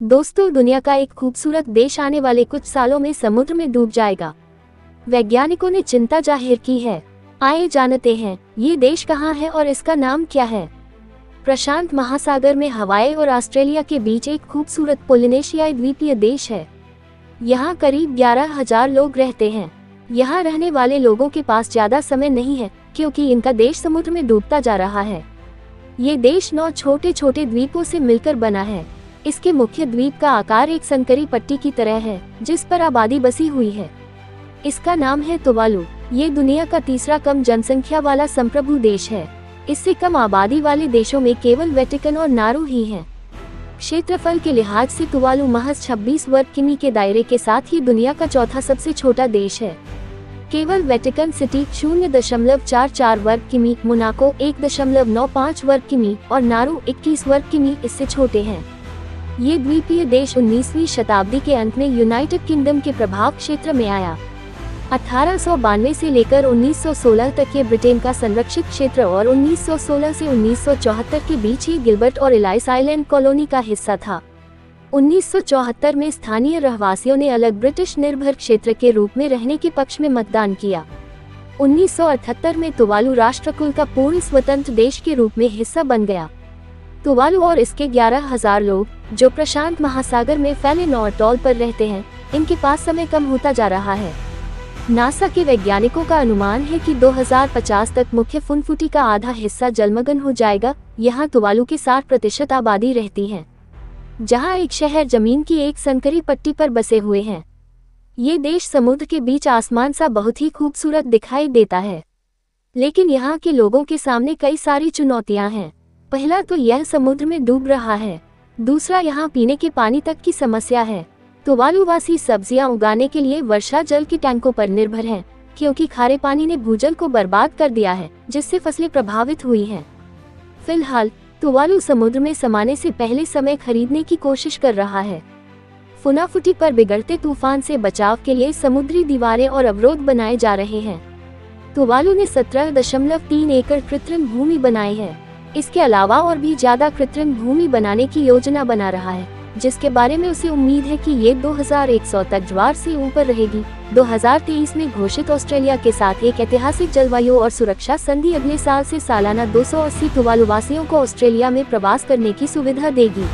दोस्तों, दुनिया का एक खूबसूरत देश आने वाले कुछ सालों में समुद्र में डूब जाएगा। वैज्ञानिकों ने चिंता जाहिर की है। आइए जानते हैं ये देश कहाँ है और इसका नाम क्या है। प्रशांत महासागर में हवाई और ऑस्ट्रेलिया के बीच एक खूबसूरत पोलिनेशियाई द्वीपीय देश है। यहाँ करीब 11,000 लोग रहते हैं। यहाँ रहने वाले लोगों के पास ज्यादा समय नहीं है क्योंकि इनका देश समुद्र में डूबता जा रहा है। ये देश 9 छोटे छोटे द्वीपों से मिलकर बना है। इसके मुख्य द्वीप का आकार एक संकरी पट्टी की तरह है जिस पर आबादी बसी हुई है। इसका नाम है तुवालू। ये दुनिया का तीसरा कम जनसंख्या वाला संप्रभु देश है। इससे कम आबादी वाले देशों में केवल वेटिकन और नारू ही हैं। क्षेत्रफल के लिहाज से तुवालू महज 26 वर्ग किमी के दायरे के साथ ही दुनिया का चौथा सबसे छोटा देश है। केवल वेटिकन सिटी 0.44 वर्ग किमी, मोनाको 1.95 वर्ग किमी और नारू 21 वर्ग किमी इससे छोटे हैं। ये द्वीपीय देश 19वीं शताब्दी के अंत में यूनाइटेड किंगडम के प्रभाव क्षेत्र में आया। 1892 से लेकर 1916 तक ये ब्रिटेन का संरक्षित क्षेत्र और 1916 से 1974 के बीच ये गिलबर्ट और एलाइस आइलैंड कॉलोनी का हिस्सा था। 1974 में स्थानीय रहवासियों ने अलग ब्रिटिश निर्भर क्षेत्र के रूप में रहने के पक्ष में मतदान किया। 1978 में तुवालू राष्ट्रकुल का पूर्ण स्वतंत्र देश के रूप में हिस्सा बन गया। तुवालू और इसके 11,000 लोग जो प्रशांत महासागर में फैले नॉर्टॉल पर रहते हैं, इनके पास समय कम होता जा रहा है। नासा के वैज्ञानिकों का अनुमान है कि 2050 तक मुख्य फुनफुटी का आधा हिस्सा जलमग्न हो जाएगा। यहाँ तुवालू की 60% आबादी रहती है, जहाँ एक शहर जमीन की एक संकरी पट्टी पर बसे हुए हैं। ये देश समुद्र के बीच आसमान सा बहुत ही खूबसूरत दिखाई देता है, लेकिन यहाँ के लोगों के सामने कई सारी चुनौतियाँ हैं। पहला तो यह समुद्र में डूब रहा है। दूसरा, यहाँ पीने के पानी तक की समस्या है। तुवालू वासी सब्जियां उगाने के लिए वर्षा जल के टैंकों पर निर्भर हैं, क्योंकि खारे पानी ने भूजल को बर्बाद कर दिया है, जिससे फसलें प्रभावित हुई हैं। फिलहाल तुवालू समुद्र में समाने से पहले समय खरीदने की कोशिश कर रहा है। फुनाफुटी पर बिगड़ते तूफान से बचाव के लिए समुद्री दीवारें और अवरोध बनाए जा रहे हैं। तुवालू ने 17.3 एकड़ कृत्रिम भूमि बनाई है। इसके अलावा और भी ज्यादा कृत्रिम भूमि बनाने की योजना बना रहा है, जिसके बारे में उसे उम्मीद है कि ये 2100 तक ज्वार से ऊपर रहेगी। 2023 में घोषित ऑस्ट्रेलिया के साथ एक ऐतिहासिक जलवायु और सुरक्षा संधि अगले साल से सालाना 280 तुवालू वासियों को ऑस्ट्रेलिया में प्रवास करने की सुविधा देगी।